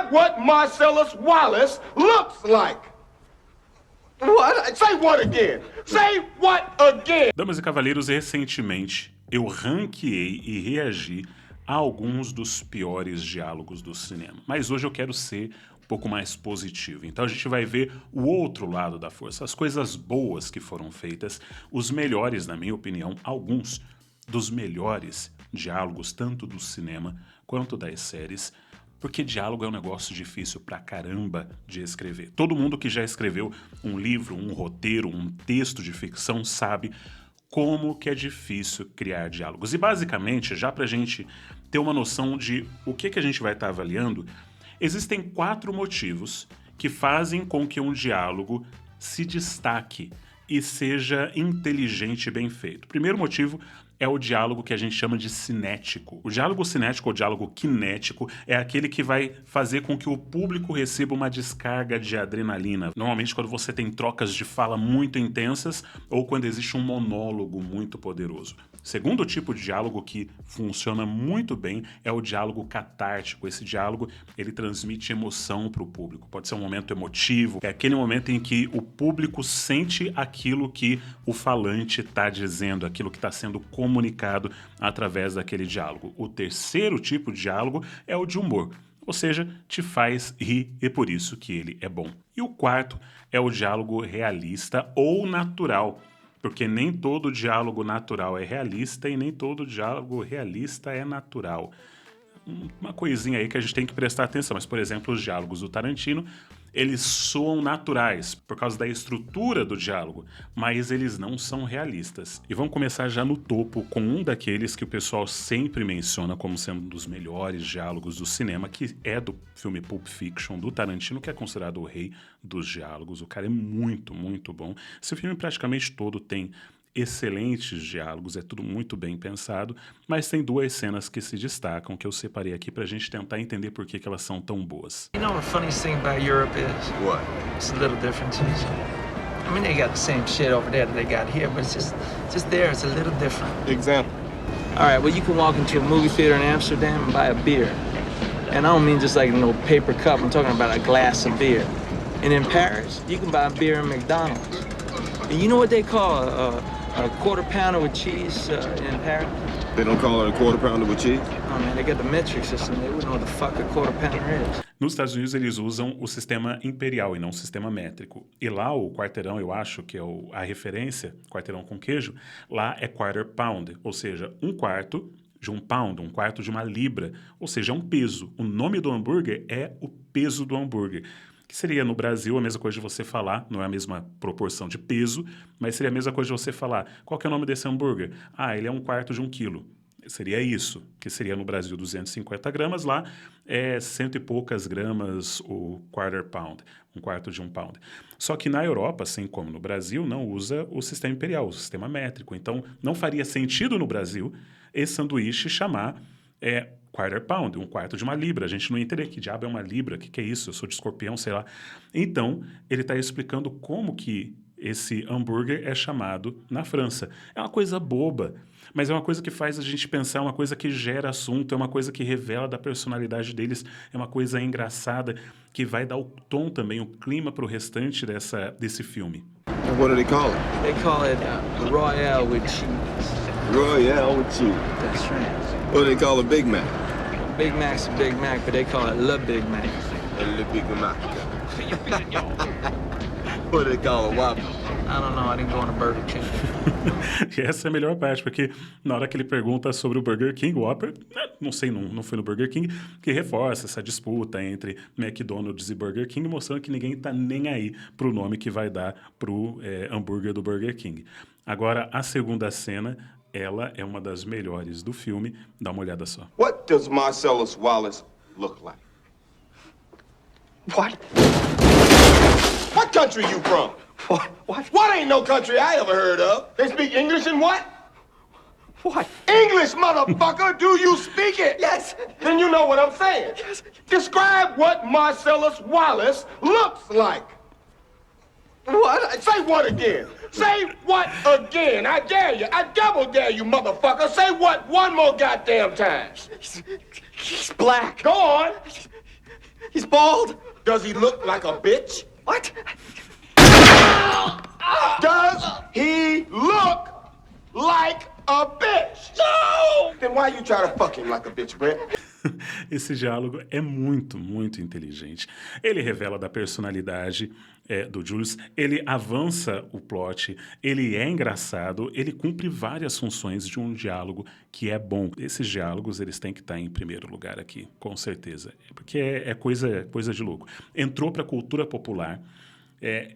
Describe what Marcellus Wallace looks like. What? Say what again? Say what again? Damas e cavalheiros, recentemente eu ranqueei e reagi a alguns dos piores diálogos do cinema. Mas hoje eu quero ser um pouco mais positivo. Então a gente vai ver o outro lado da força, as coisas boas que foram feitas, os melhores, na minha opinião, alguns dos melhores diálogos, tanto do cinema quanto das séries, porque diálogo é um negócio difícil pra caramba de escrever. Todo mundo que já escreveu um livro, um roteiro, um texto de ficção sabe como que é difícil criar diálogos. E basicamente, já pra gente ter uma noção de o que a gente vai estar avaliando, existem 4 motivos que fazem com que um diálogo se destaque e seja inteligente e bem feito. O primeiro motivo é o diálogo que a gente chama de cinético. O diálogo cinético ou diálogo kinético é aquele que vai fazer com que o público receba uma descarga de adrenalina. Normalmente quando você tem trocas de fala muito intensas ou quando existe um monólogo muito poderoso. Segundo tipo de diálogo que funciona muito bem é o diálogo catártico. Esse diálogo, ele transmite emoção para o público. Pode ser um momento emotivo, é aquele momento em que o público sente aquilo que o falante está dizendo, aquilo que está sendo comunicado através daquele diálogo. O terceiro tipo de diálogo é o de humor. Ou seja, te faz rir e por isso que ele é bom. E o quarto é o diálogo realista ou natural. Porque nem todo diálogo natural é realista e nem todo diálogo realista é natural. Uma coisinha aí que a gente tem que prestar atenção. Mas, por exemplo, os diálogos do Tarantino, eles soam naturais por causa da estrutura do diálogo, mas eles não são realistas. E vamos começar já no topo com um daqueles que o pessoal sempre menciona como sendo um dos melhores diálogos do cinema, que é do filme Pulp Fiction, do Tarantino, que é considerado o rei dos diálogos. O cara é muito, muito bom. Esse filme praticamente todo tem excelentes diálogos, é tudo muito bem pensado, mas tem 2 cenas que se destacam, que eu separei aqui pra gente tentar entender por que elas são tão boas. You know what the funniest thing about Europe is? What? It's the little differences. I mean, they got the same shit over there that they got here, but it's just there, it's a little different. Example. All right, well, you can walk into a movie theater in Amsterdam and buy a beer. And I don't mean just like no paper cup, I'm talking about a glass of beer. And in Paris, you can buy a beer in McDonald's. And you know what they call a quarter pounder with cheese in Paris? They don't call it a quarter pounder with cheese? Oh man, they got the metric system. They wouldn't know what the fuck a quarter pounder is. Nos Estados Unidos eles usam o sistema imperial e não o sistema métrico. E lá o quarteirão, eu acho que é a referência, quarteirão com queijo, lá é quarter pound, ou seja, 1/4 de um pound, 1/4 de uma libra, ou seja, é um peso. O nome do hambúrguer é o peso do hambúrguer. Que seria no Brasil a mesma coisa de você falar, não é a mesma proporção de peso, mas seria a mesma coisa de você falar, qual que é o nome desse hambúrguer? Ah, ele é 1/4 de 1 quilo. Seria isso, que seria no Brasil 250 gramas, lá é 100 e poucas gramas o quarter pound, 1/4 de 1 pound. Só que na Europa, assim como no Brasil, não usa o sistema imperial, o sistema métrico. Então não faria sentido no Brasil esse sanduíche chamar quarter pound, 1/4 de uma libra. A gente não ia entender que diabo é uma libra, o que é isso? Eu sou de Escorpião, sei lá. Então, ele está explicando como que esse hambúrguer é chamado na França. É uma coisa boba, mas é uma coisa que faz a gente pensar, é uma coisa que gera assunto, é uma coisa que revela da personalidade deles, é uma coisa engraçada, que vai dar o tom também, o clima para o restante desse filme. And what do they call it? They call it Royale with cheese. Royale with cheese. That's right. What do they call a Big Mac? Big Mac's a Big Mac, but they call it Le Big Mac. Le Big Mac. What do they call a Whopper? I don't know, I didn't go on a Burger King. E essa é a melhor parte, porque na hora que ele pergunta sobre o Burger King, o Whopper, não sei, não foi no Burger King, que reforça essa disputa entre McDonald's e Burger King, mostrando que ninguém tá nem aí pro nome que vai dar pro hambúrguer do Burger King. Agora, a segunda cena, ela é uma das melhores do filme, dá uma olhada só. What does Marcellus Wallace look like? What? What country you from? What? What ain't no country I ever heard of? They speak English and what? What? English, motherfucker! Do you speak it? Yes. Then you know what I'm saying. Yes. Describe what Marcellus Wallace looks like. What? Say what again? Say what again? I dare you. I double dare you, motherfucker. Say what one more goddamn time. He's black. Go on. He's bald. Does he look like a bitch? What? Does he look like a bitch? No! Then why you try to fuck him like a bitch, Brett? Esse diálogo é muito, muito inteligente. Ele revela da personalidade do Julius, ele avança o plot, ele é engraçado, ele cumpre várias funções de um diálogo que é bom. Esses diálogos, eles têm que estar em primeiro lugar aqui, com certeza. Porque é coisa de louco. Entrou para a cultura popular,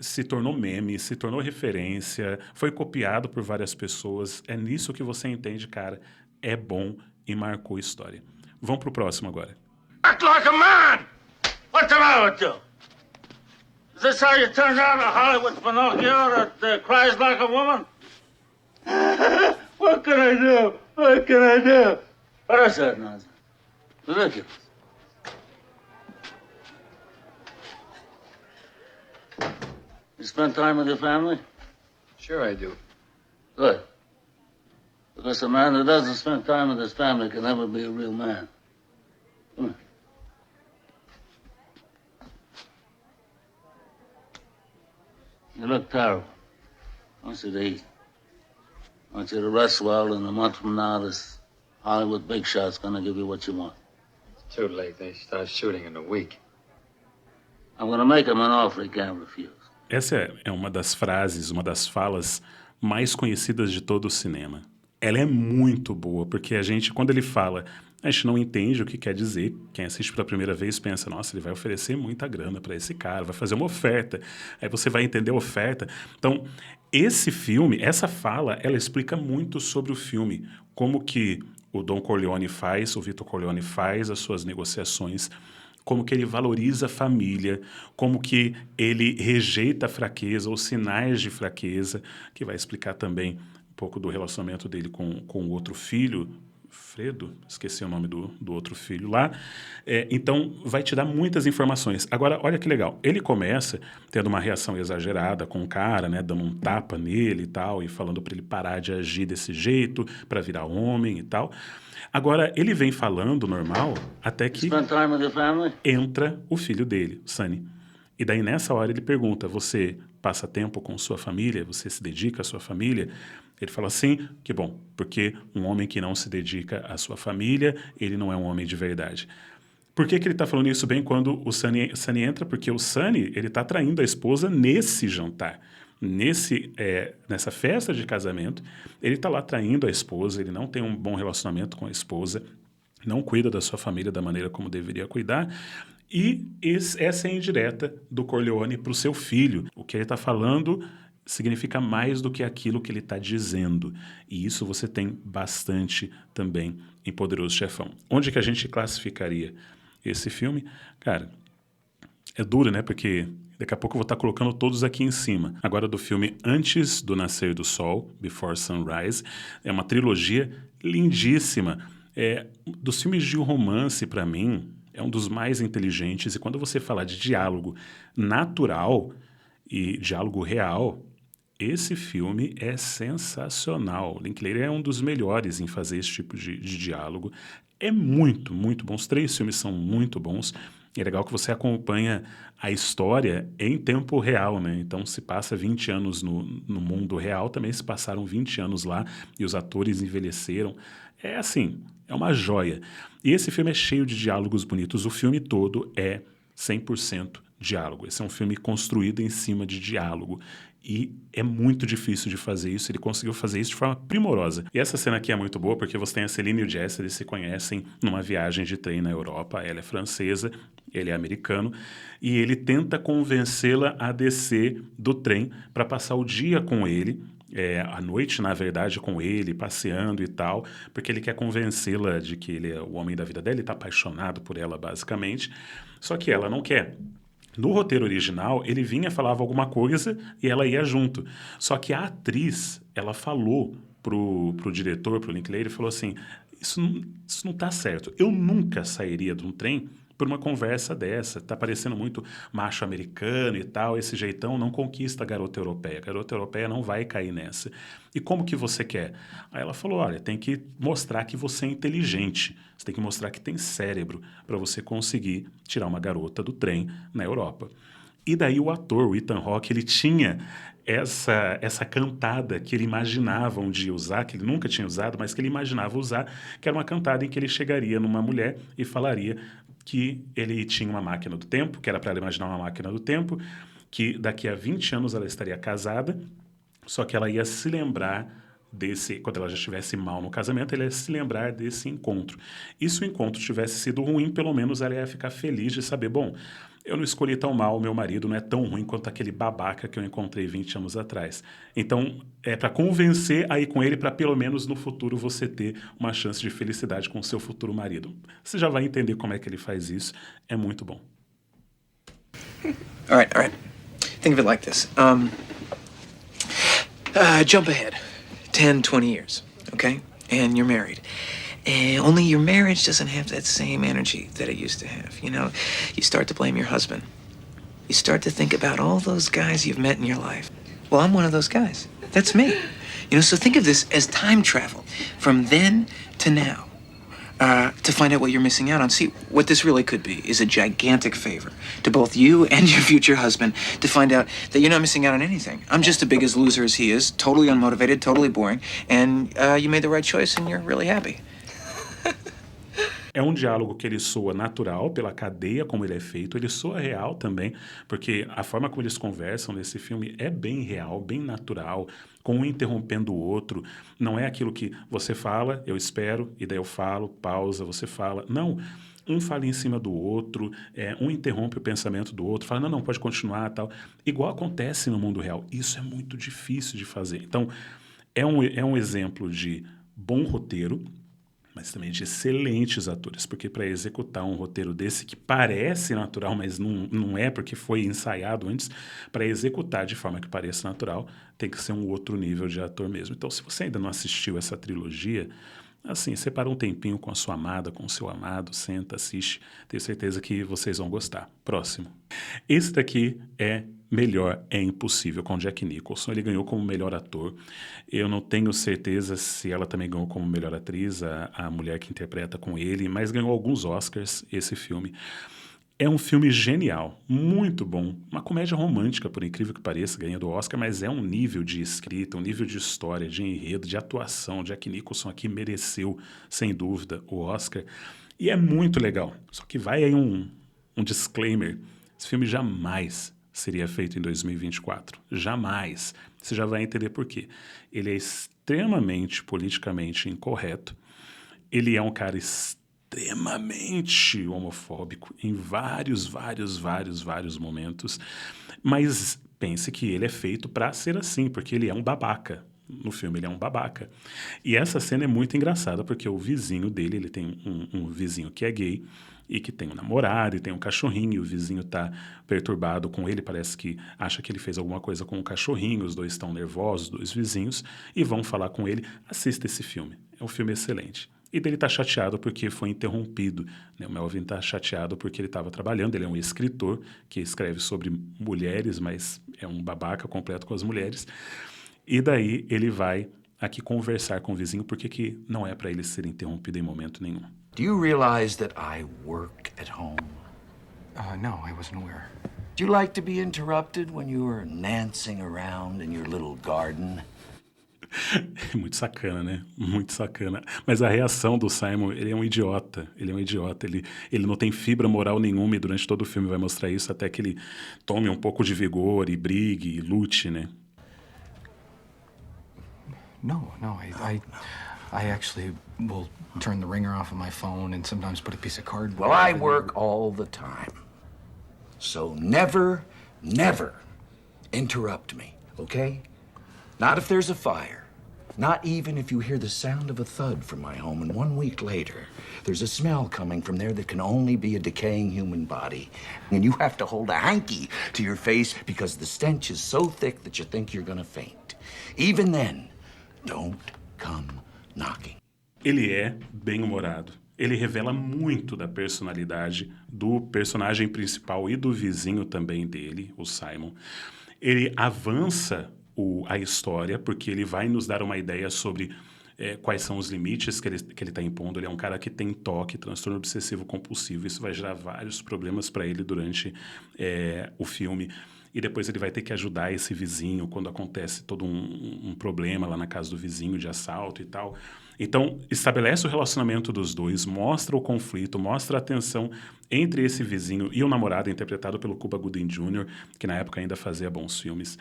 se tornou meme, se tornou referência, foi copiado por várias pessoas. É nisso que você entende, cara, é bom e marcou história. Vamos pro próximo agora. Act like a man! What's the matter with you? Is this how you turned out a Hollywood Pinocchio that cries like a woman? What can I do? What can I do? What is that nonsense? Ridiculous. You spend time with your family? Sure I do. Good. Because a man who doesn't spend time with his family can never be a real man. Come here. You look terrible. I want you to eat. I want you to rest well, and a month from now, this Hollywood big shot's gonna give you what you want. It's too late. They start shooting in a week. I'm gonna make him an offer he can't refuse. Essa é uma das frases, uma das falas mais conhecidas de todo o cinema. Ela é muito boa, porque a gente, quando ele fala, a gente não entende o que quer dizer. Quem assiste pela primeira vez pensa, nossa, ele vai oferecer muita grana para esse cara, vai fazer uma oferta. Aí você vai entender a oferta. Então, esse filme, essa fala, ela explica muito sobre o filme. Como que o Don Corleone faz, o Vito Corleone faz as suas negociações, como que ele valoriza a família, como que ele rejeita a fraqueza, os sinais de fraqueza, que vai explicar também um pouco do relacionamento dele com o outro filho, Fredo, esqueci o nome do outro filho lá. Então, vai te dar muitas informações. Agora, olha que legal. Ele começa tendo uma reação exagerada com o cara, né, dando um tapa nele e tal, e falando para ele parar de agir desse jeito, para virar homem e tal. Agora, ele vem falando normal, até que entra o filho dele, Sonny. E daí, nessa hora, ele pergunta, você passa tempo com sua família? Você se dedica à sua família? Ele fala assim, que bom, porque um homem que não se dedica à sua família, ele não é um homem de verdade. Por que ele está falando isso bem quando o Sonny entra? Porque o Sonny, ele está traindo a esposa nesse jantar. Nessa festa de casamento, ele está lá traindo a esposa, ele não tem um bom relacionamento com a esposa, não cuida da sua família da maneira como deveria cuidar. E essa é a indireta do Corleone para o seu filho. O que ele está falando significa mais do que aquilo que ele está dizendo. E isso você tem bastante também em Poderoso Chefão. Onde que a gente classificaria esse filme? Cara, é duro, né? Porque daqui a pouco eu vou estar colocando todos aqui em cima. Agora do filme Antes do Nascer do Sol, Before Sunrise. É uma trilogia lindíssima. Dos filmes de romance, para mim, é um dos mais inteligentes. E quando você falar de diálogo natural e diálogo real, esse filme é sensacional. Linklater é um dos melhores em fazer esse tipo de diálogo. É muito, muito bom. Os 3 filmes são muito bons. É legal que você acompanha a história em tempo real, né? Então, se passa 20 anos no mundo real, também se passaram 20 anos lá e os atores envelheceram. É assim, é uma joia. E esse filme é cheio de diálogos bonitos. O filme todo é 100% diálogo. Esse é um filme construído em cima de diálogo. E é muito difícil de fazer isso. Ele conseguiu fazer isso de forma primorosa. E essa cena aqui é muito boa porque você tem a Celine e o Jesse, eles se conhecem numa viagem de trem na Europa. Ela é francesa, ele é americano. E ele tenta convencê-la a descer do trem para passar o dia com ele. À noite, na verdade, com ele, passeando e tal, porque ele quer convencê-la de que ele é o homem da vida dela, ele está apaixonado por ela, basicamente, só que ela não quer. No roteiro original, ele vinha, falava alguma coisa e ela ia junto, só que a atriz, ela falou pro diretor, pro Linklater, falou assim, isso não tá certo, eu nunca sairia de um trem por uma conversa dessa. Tá parecendo muito macho americano e tal, esse jeitão não conquista a garota europeia. A garota europeia não vai cair nessa. E como que você quer? Aí ela falou, olha, tem que mostrar que você é inteligente. Você tem que mostrar que tem cérebro para você conseguir tirar uma garota do trem na Europa. E daí o ator, o Ethan Hawke, ele tinha essa cantada que ele imaginava um dia usar, que ele nunca tinha usado, mas que ele imaginava usar, que era uma cantada em que ele chegaria numa mulher e falaria que ele tinha uma máquina do tempo, que era para ela imaginar uma máquina do tempo, que daqui a 20 anos ela estaria casada, só que ela ia se lembrar quando ela já estivesse mal no casamento, ela ia se lembrar desse encontro. E se o encontro tivesse sido ruim, pelo menos ela ia ficar feliz de saber, bom, eu não escolhi tão mal, meu marido não é tão ruim quanto aquele babaca que eu encontrei 20 anos atrás. Então, é para convencer a ir com ele, para pelo menos no futuro você ter uma chance de felicidade com o seu futuro marido. Você já vai entender como é que ele faz isso, é muito bom. All right. Think of it like this. Jump ahead 10, 20 years, okay? And you're married. And only your marriage doesn't have that same energy that it used to have. You know, you start to blame your husband. You start to think about all those guys you've met in your life. Well, I'm one of those guys. That's me. You know, so think of this as time travel from then to now. To find out what you're missing out on. See, what this really could be is a gigantic favor to both you and your future husband to find out that you're not missing out on anything. I'm just as big a loser as he is, totally unmotivated, totally boring, and you made the right choice and you're really happy. É um diálogo que ele soa natural pela cadeia como ele é feito, ele soa real também, porque a forma como eles conversam nesse filme é bem real, bem natural, com um interrompendo o outro. Não é aquilo que você fala, eu espero, e daí eu falo, pausa, você fala. Não, um fala em cima do outro, um interrompe o pensamento do outro, fala, não, pode continuar, tal. Igual acontece no mundo real. Isso é muito difícil de fazer. Então, é um exemplo de bom roteiro, mas também de excelentes atores, porque para executar um roteiro desse que parece natural, mas não é porque foi ensaiado antes, para executar de forma que pareça natural, tem que ser um outro nível de ator mesmo. Então, se você ainda não assistiu essa trilogia, assim, separa um tempinho com a sua amada, com o seu amado, senta, assiste, tenho certeza que vocês vão gostar. Próximo. Esse daqui é Melhor é Impossível, com Jack Nicholson. Ele ganhou como melhor ator. Eu não tenho certeza se ela também ganhou como melhor atriz, a mulher que interpreta com ele, mas ganhou alguns Oscars esse filme. É um filme genial, muito bom. Uma comédia romântica, por incrível que pareça, ganhando o Oscar, mas é um nível de escrita, um nível de história, de enredo, de atuação. Jack Nicholson aqui mereceu, sem dúvida, o Oscar. E é muito legal. Só que vai aí um disclaimer. Esse filme jamais seria feito em 2024. Jamais. Você já vai entender por quê. Ele é extremamente politicamente incorreto. Ele é um cara extremamente homofóbico em vários momentos. Mas pense que ele é feito para ser assim, porque ele é um babaca. No filme ele é um babaca. E essa cena é muito engraçada, porque o vizinho dele, ele tem um vizinho que é gay, e que tem um namorado e tem um cachorrinho, e o vizinho tá perturbado com ele, parece que acha que ele fez alguma coisa com o cachorrinho, os dois estão nervosos, os dois vizinhos, e vão falar com ele. Assista esse filme, é um filme excelente. E dele tá chateado porque foi interrompido, né? O Melvin tá chateado porque ele estava trabalhando, ele é um escritor que escreve sobre mulheres, mas é um babaca completo com as mulheres, e daí ele vai aqui conversar com o vizinho porque que não é para ele ser interrompido em momento nenhum. Do you realize that I work at home? No, I wasn't aware. Do you like to be interrupted when you are nancing around in your little garden? Muito sacana, né? Muito sacana. Mas a reação do Simon, ele é um idiota. Ele é um idiota. Ele não tem fibra moral nenhuma e durante todo o filme vai mostrar isso até que ele tome um pouco de vigor e brigue e lute, né? No, I actually will turn the ringer off of my phone and sometimes put a piece of cardboard. Well, I work all the time. So never interrupt me, okay? Not if there's a fire. Not even if you hear the sound of a thud from my home and 1 week later, there's a smell coming from there that can only be a decaying human body. And you have to hold a hanky to your face because the stench is so thick that you think you're gonna faint. Even then, don't come knocking. Ele é bem-humorado. ele revela muito da personalidade do personagem principal e do vizinho também dele, o Simon. Ele avança a história, porque ele vai nos dar uma ideia sobre quais são os limites que ele está impondo. Ele é um cara que tem TOC, transtorno obsessivo compulsivo. Isso vai gerar vários problemas para ele durante o filme. E depois ele vai ter que ajudar esse vizinho quando acontece todo um problema lá na casa do vizinho de assalto e tal. Então, estabelece o relacionamento dos dois, mostra o conflito, mostra a tensão entre esse vizinho e o namorado, interpretado pelo Cuba Gooding Jr., que na época ainda fazia bons filmes.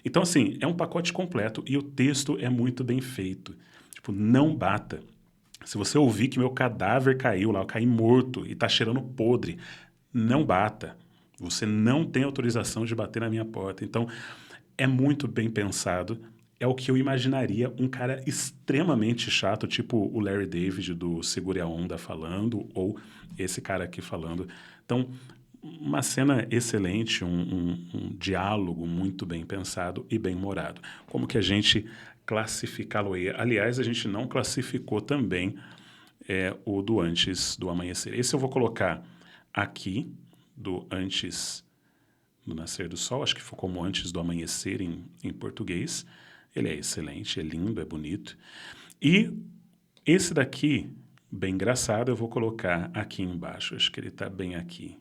Então, assim, é um pacote completo e o texto é muito bem feito. Tipo, não bata. Se você ouvir que meu cadáver caiu lá, eu caí morto e tá cheirando podre, não bata. Você não tem autorização de bater na minha porta. Então, é muito bem pensado. É o que eu imaginaria um cara extremamente chato, tipo o Larry David do Segure a Onda falando, ou esse cara aqui falando. Então, uma cena excelente, um diálogo muito bem pensado e bem humorado. Como que a gente classificá-lo aí? Aliás, a gente não classificou também o do Antes do Amanhecer. Esse eu vou colocar aqui, do Antes do Nascer do Sol, acho que foi como Antes do Amanhecer em português. Ele é excelente, é lindo, é bonito. E esse daqui, bem engraçado, eu vou colocar aqui embaixo. Acho que ele está bem aqui.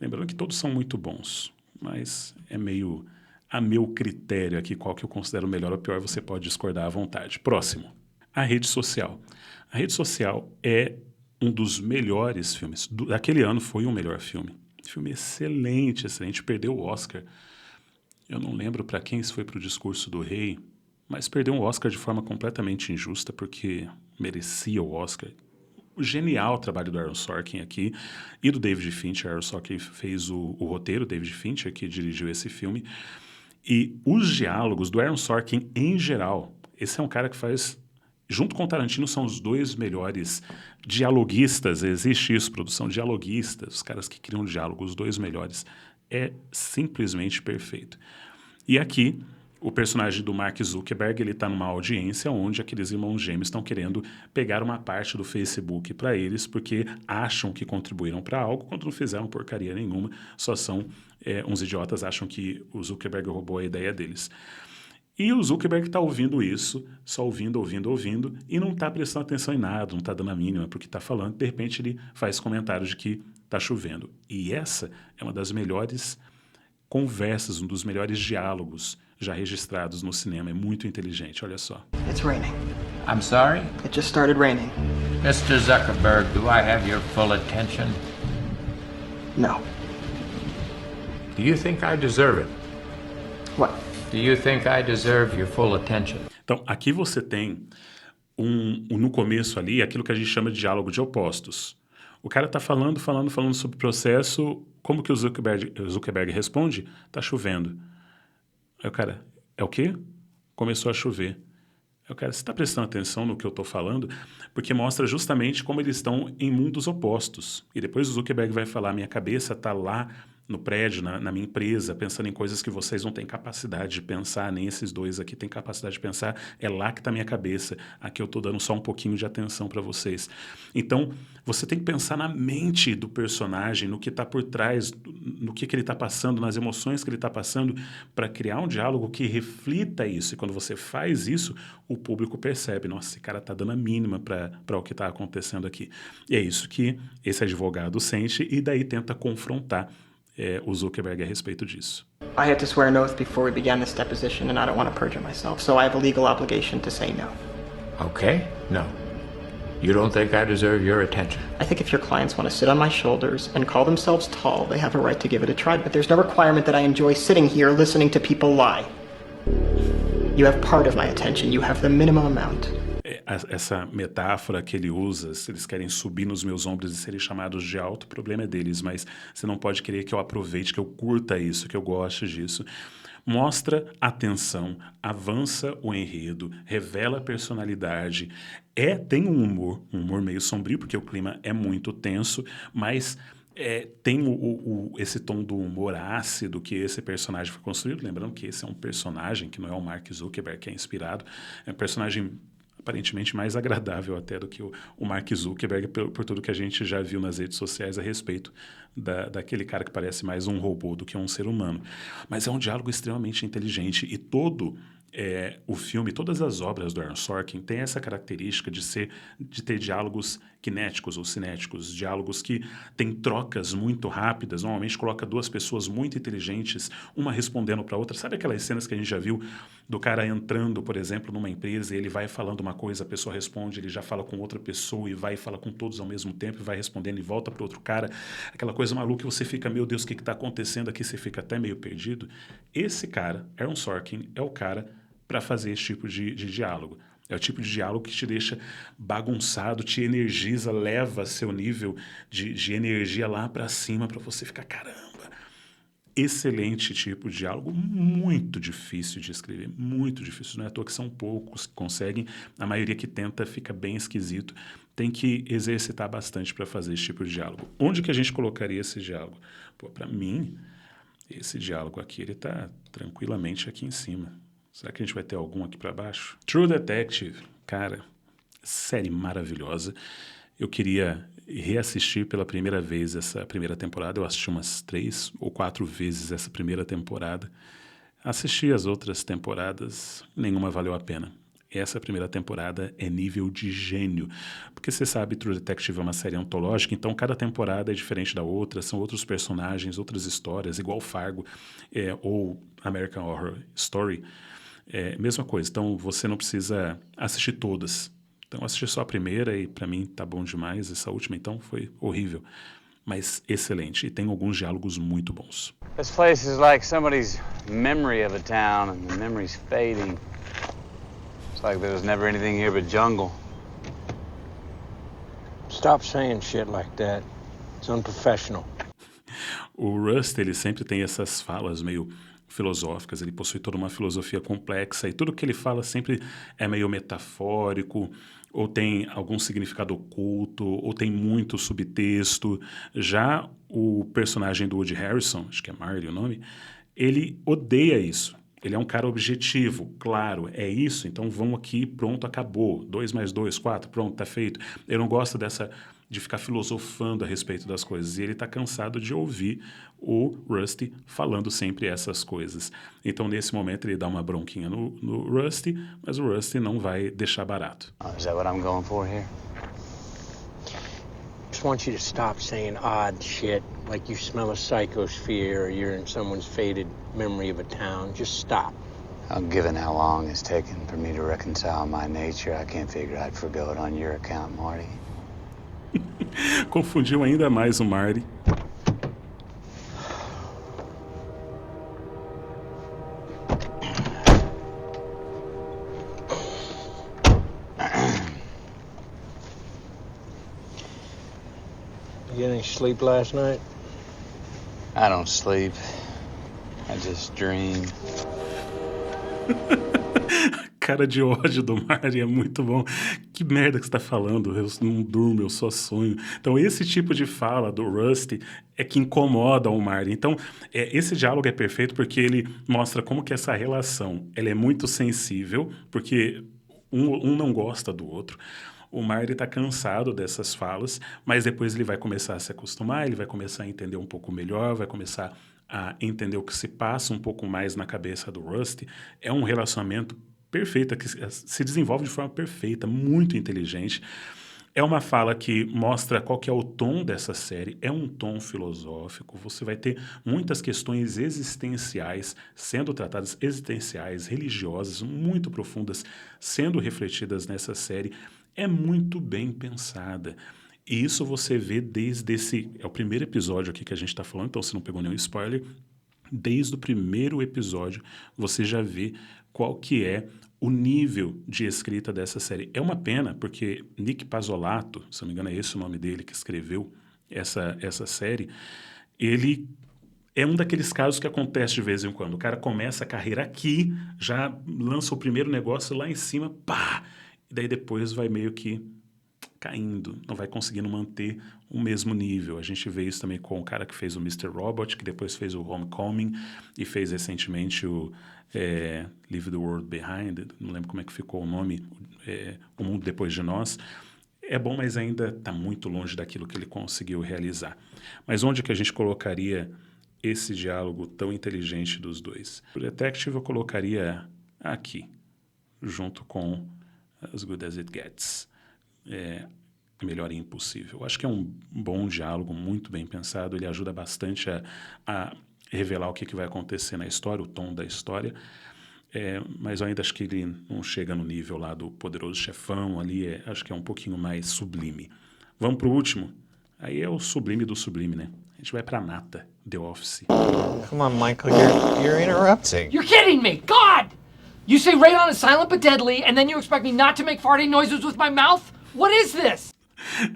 Lembrando que todos são muito bons, mas é meio a meu critério aqui, qual que eu considero melhor ou pior, você pode discordar à vontade. Próximo, a rede social. A rede social é um dos melhores filmes. Daquele ano foi o melhor filme. Filme excelente, excelente. Perdeu o Oscar. Eu não lembro para quem isso foi para o Discurso do Rei, mas perdeu um Oscar de forma completamente injusta, porque merecia o Oscar. O genial trabalho do Aaron Sorkin aqui e do David Fincher. Aaron Sorkin fez o roteiro, David Fincher que dirigiu esse filme. E os diálogos do Aaron Sorkin, em geral, esse é um cara que faz... Junto com o Tarantino, são os dois melhores dialoguistas. Existe isso, produção, dialoguistas, os caras que criam diálogos, os dois melhores. É simplesmente perfeito. E aqui, o personagem do Mark Zuckerberg, ele está numa audiência onde aqueles irmãos gêmeos estão querendo pegar uma parte do Facebook para eles, porque acham que contribuíram para algo, quando não fizeram porcaria nenhuma, só são uns idiotas, acham que o Zuckerberg roubou a ideia deles. E o Zuckerberg está ouvindo isso, só ouvindo, e não está prestando atenção em nada, não está dando a mínima para o que está falando. De repente, ele faz comentários de que está chovendo. E essa é uma das melhores conversas, um dos melhores diálogos já registrados no cinema. É muito inteligente, olha só. It's raining. I'm sorry? It just started raining. Mr. Zuckerberg, do I have your full attention? No. Do you think I deserve it? What? Do you think I deserve your full attention? Então, aqui você tem no começo ali, aquilo que a gente chama de diálogo de opostos. O cara tá falando sobre o processo, como que o Zuckerberg responde? Tá chovendo. Aí o cara, é o quê? Começou a chover. Aí o cara, você tá prestando atenção no que eu tô falando? Porque mostra justamente como eles estão em mundos opostos. E depois o Zuckerberg vai falar, minha cabeça tá lá no prédio, na minha empresa, pensando em coisas que vocês não têm capacidade de pensar, nem esses dois aqui têm capacidade de pensar, é lá que está a minha cabeça, aqui eu estou dando só um pouquinho de atenção para vocês. Então, você tem que pensar na mente do personagem, no que está por trás, no que ele está passando, nas emoções que ele está passando, para criar um diálogo que reflita isso. E quando você faz isso, o público percebe, nossa, esse cara está dando a mínima para o que está acontecendo aqui. E é isso que esse advogado sente e daí tenta confrontar o Zuckerberg a respeito disso. I had to swear an oath before we began this deposition, and I don't want to perjure myself, so I have a legal obligation to say no. Okay, no. You don't think I deserve your attention? I think if your clients want to sit on my shoulders and call themselves tall, they have a right to give it a try, but there's no requirement that I enjoy sitting here listening to people lie. You have part of my attention, you have the minimum amount. Essa metáfora que ele usa, se eles querem subir nos meus ombros e serem chamados de alto, o problema é deles, mas você não pode querer que eu aproveite, que eu curta isso, que eu goste disso. Mostra atenção, avança o enredo, revela a personalidade, tem um humor meio sombrio, porque o clima é muito tenso, mas tem esse tom do humor ácido que esse personagem foi construído. Lembrando que esse é um personagem que não é o Mark Zuckerberg que é inspirado, é um personagem aparentemente mais agradável até do que o Mark Zuckerberg, por tudo que a gente já viu nas redes sociais a respeito daquele cara que parece mais um robô do que um ser humano. Mas é um diálogo extremamente inteligente e todo o filme, todas as obras do Aaron Sorkin têm essa característica de ter diálogos kinéticos ou cinéticos, diálogos que têm trocas muito rápidas, normalmente coloca duas pessoas muito inteligentes, uma respondendo para a outra. Sabe aquelas cenas que a gente já viu do cara entrando, por exemplo, numa empresa e ele vai falando uma coisa, a pessoa responde, ele já fala com outra pessoa e vai e fala com todos ao mesmo tempo e vai respondendo e volta para outro cara. Aquela coisa maluca que você fica, meu Deus, o que está acontecendo aqui? Você fica até meio perdido. Esse cara, Aaron Sorkin, é o cara para fazer esse tipo de diálogo. É o tipo de diálogo que te deixa bagunçado, te energiza, leva seu nível de energia lá para cima para você ficar, caramba. Excelente tipo de diálogo, muito difícil de escrever, muito difícil. Não é à toa que são poucos que conseguem, a maioria que tenta fica bem esquisito. Tem que exercitar bastante para fazer esse tipo de diálogo. Onde que a gente colocaria esse diálogo? Para mim, esse diálogo aqui, ele está tranquilamente aqui em cima. Será que a gente vai ter algum aqui para baixo? True Detective, cara, série maravilhosa. Eu queria reassistir pela primeira vez essa primeira temporada. Eu assisti umas 3 ou 4 vezes essa primeira temporada. Assisti as outras temporadas, nenhuma valeu a pena. Essa primeira temporada é nível de gênio, porque você sabe, True Detective é uma série antológica, então cada temporada é diferente da outra, são outros personagens, outras histórias, igual Fargo ou American Horror Story. Mesma coisa, então você não precisa assistir todas. Então assisti só a primeira e para mim tá bom demais. Essa última então foi horrível, mas excelente e tem alguns diálogos muito bons. This place is like somebody's memory of a town and the memory's fading. It's like there was never anything here but jungle. Stop saying shit like that. It's unprofessional. O Rust, ele sempre tem essas falas meio filosóficas, ele possui toda uma filosofia complexa e tudo que ele fala sempre é meio metafórico, ou tem algum significado oculto, ou tem muito subtexto. Já o personagem do Woody Harrelson, acho que é Marty o nome, ele odeia isso. Ele é um cara objetivo, claro, é isso, então vamos aqui, pronto, acabou. 2 mais 2, 4, pronto, tá feito. Ele não gosta de ficar filosofando a respeito das coisas. E ele está cansado de ouvir o Rusty falando sempre essas coisas. Então, nesse momento, ele dá uma bronquinha no Rusty, mas o Rusty não vai deixar barato. Is that what I'm going for here? Just want you to stop saying odd shit, like you smell a psychosphere or you're in someone's faded memory of a town. Just stop. Given how long it's taken for me to reconcile my nature, I can't figure I'd forgo it on your account, Marty. Confundiu ainda mais o Marty. You get any sleep last night? I don't sleep. I just dream. Cara de ódio do Marty é muito bom. Que merda que você tá falando? Eu não durmo, eu só sonho. Então, esse tipo de fala do Rusty é que incomoda o Marty. Então, esse diálogo é perfeito porque ele mostra como que essa relação ela é muito sensível, porque um não gosta do outro. O Marty está cansado dessas falas, mas depois ele vai começar a se acostumar, ele vai começar a entender um pouco melhor, vai começar a entender o que se passa um pouco mais na cabeça do Rusty. É um relacionamento perfeito, que se desenvolve de forma perfeita, muito inteligente. É uma fala que mostra qual que é o tom dessa série, é um tom filosófico, você vai ter muitas questões existenciais sendo tratadas, existenciais, religiosas, muito profundas, sendo refletidas nessa série. É muito bem pensada. E isso você vê desde esse... É o primeiro episódio aqui que a gente está falando, então você não pegou nenhum spoiler. Desde o primeiro episódio, você já vê qual que é o nível de escrita dessa série. É uma pena, porque Nick Pazzolatto, se não me engano é esse o nome dele, que escreveu essa série, ele é um daqueles casos que acontece de vez em quando. O cara começa a carreira aqui, já lança o primeiro negócio lá em cima, pá! E daí depois vai meio que caindo, não vai conseguindo manter o mesmo nível. A gente vê isso também com o cara que fez o Mr. Robot, que depois fez o Homecoming e fez recentemente o Leave the World Behind, não lembro como é que ficou o nome, O Mundo Depois de Nós. É bom, mas ainda está muito longe daquilo que ele conseguiu realizar. Mas onde que a gente colocaria esse diálogo tão inteligente dos dois? O Detective eu colocaria aqui, junto com As Good As It Gets. Melhor é Impossível. Acho que é um bom diálogo, muito bem pensado. Ele ajuda bastante a revelar o que vai acontecer na história, o tom da história. Mas eu ainda acho que ele não chega no nível lá do Poderoso Chefão. Ali acho que é um pouquinho mais sublime. Vamos pro último? Aí é o sublime do sublime, né? A gente vai pra nata, The Office. Come on, Michael, you're interrupting. You're kidding me! God! You say radon is silent but deadly, and then you expect me not to make farting noises with my mouth? What is this?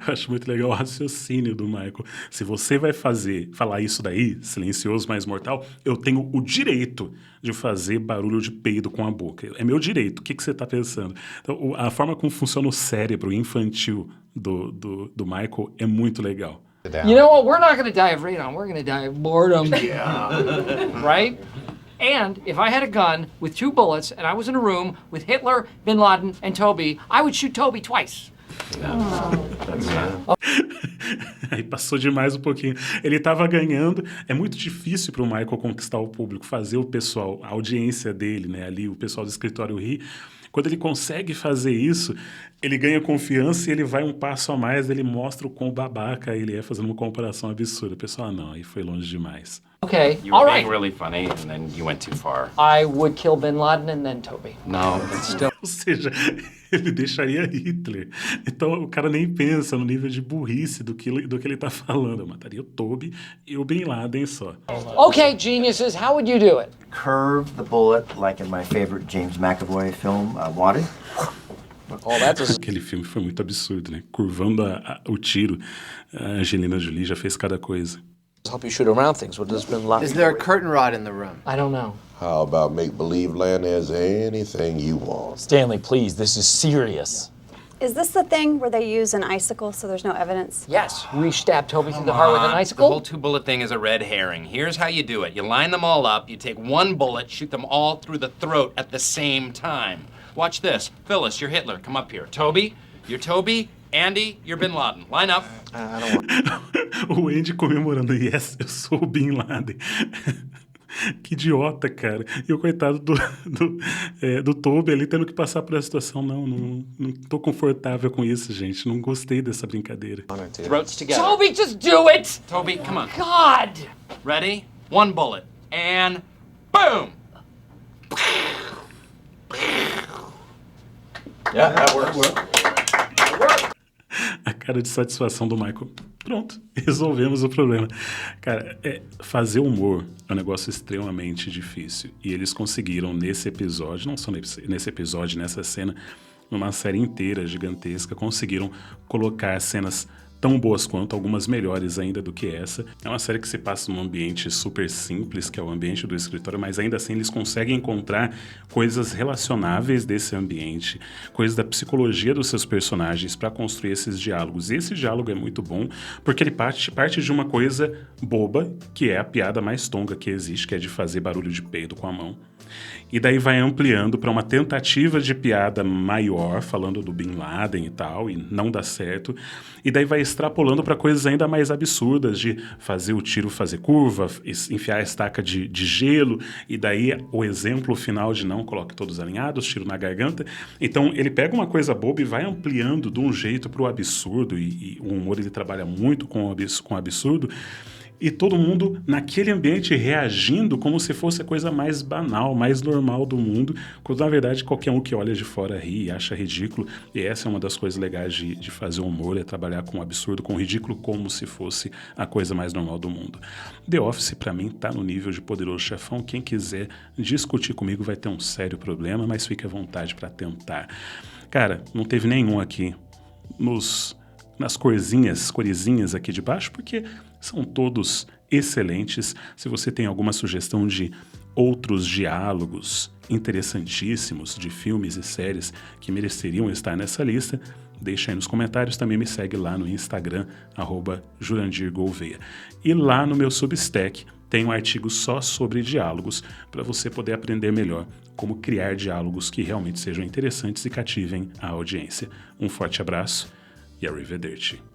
Eu acho muito legal o raciocínio do Michael. Se você vai falar isso daí, silencioso, mas mortal, eu tenho o direito de fazer barulho de peido com a boca. É meu direito. O que você está pensando? Então, a forma como funciona o cérebro infantil do Michael é muito legal. You know what? We're not going to die of radon. We're going to die of boredom. Yeah. Right? And if I had a gun with 2 bullets and I was in a room with Hitler, Bin Laden, and Toby, I would shoot Toby twice. Aí passou demais um pouquinho. Ele estava ganhando. É muito difícil para o Michael conquistar o público, fazer o pessoal, a audiência dele, né, ali, o pessoal do escritório rir. Quando ele consegue fazer isso, ele ganha confiança e ele vai um passo a mais, ele mostra o quão babaca ele é, fazendo uma comparação absurda. O pessoal, não, aí foi longe demais. Okay, You were being really funny and then you went too far. I would kill Bin Laden and then Toby. No, it's still... Ou seja, ele deixaria Hitler. Então o cara nem pensa no nível de burrice do que ele tá falando. Eu mataria o Toby e o Bin Laden só. Okay, geniuses, how would you do it? Curve the bullet like in my favorite James McAvoy film, Wanted. Aquele filme foi muito absurdo, né? Curvando o tiro. A Angelina Jolie já fez cada coisa. Help you shoot around things. What does Bin Laden? Is there a curtain rod in the room? I don't know. How about make-believe land? There's anything you want. Stanley, please, this is serious. Is this the thing where they use an icicle so there's no evidence? Yes, we stabbed Toby through the heart with an The icicle. whole 2-bullet thing is a red herring. Here's how you do it. You line them all up, you take 1 bullet, shoot them all through the throat at the same time. Watch this. Phyllis, you're Hitler. Come up here. Toby, you're Toby. Andy, you're Bin Laden. Line up. I don't want... O Andy comemorando, yes, eu sou o Bin Laden. Que idiota, cara. E o coitado do Toby ali tendo que passar por essa situação. Não tô confortável com isso, gente. Não gostei dessa brincadeira. Throats together. Toby, just do it! Toby, come on. God! Ready? 1 bullet. And boom! Yeah, that works. A cara de satisfação do Michael. Pronto, resolvemos o problema. Cara, fazer humor é um negócio extremamente difícil. E eles conseguiram nesse episódio, não só nesse episódio, nessa cena, numa série inteira gigantesca, conseguiram colocar cenas tão boas quanto, algumas melhores ainda do que essa. É uma série que se passa num ambiente super simples, que é o ambiente do escritório, mas ainda assim eles conseguem encontrar coisas relacionáveis desse ambiente, coisas da psicologia dos seus personagens para construir esses diálogos. E esse diálogo é muito bom, porque ele parte de uma coisa boba, que é a piada mais tonga que existe, que é de fazer barulho de peido com a mão. E daí vai ampliando para uma tentativa de piada maior, falando do Bin Laden e tal, e não dá certo. E daí vai extrapolando para coisas ainda mais absurdas, de fazer o tiro fazer curva, enfiar a estaca de gelo, e daí o exemplo final de não coloque todos alinhados, tiro na garganta. Então ele pega uma coisa boba e vai ampliando de um jeito para o absurdo, e o humor ele trabalha muito com o absurdo. E todo mundo naquele ambiente reagindo como se fosse a coisa mais banal, mais normal do mundo, quando na verdade qualquer um que olha de fora ri e acha ridículo. E essa é uma das coisas legais de fazer humor, é trabalhar com o absurdo, com o ridículo, como se fosse a coisa mais normal do mundo. The Office, pra mim, tá no nível de Poderoso Chefão. Quem quiser discutir comigo vai ter um sério problema, mas fique à vontade para tentar. Cara, não teve nenhum aqui nas coresinhas aqui de baixo, porque são todos excelentes. Se você tem alguma sugestão de outros diálogos interessantíssimos de filmes e séries que mereceriam estar nessa lista, Deixa aí nos comentários, também me segue lá no Instagram, @JurandirGouveia. E lá no meu Substack tem um artigo só sobre diálogos, para você poder aprender melhor como criar diálogos que realmente sejam interessantes e cativem a audiência. Um forte abraço e arrivederci.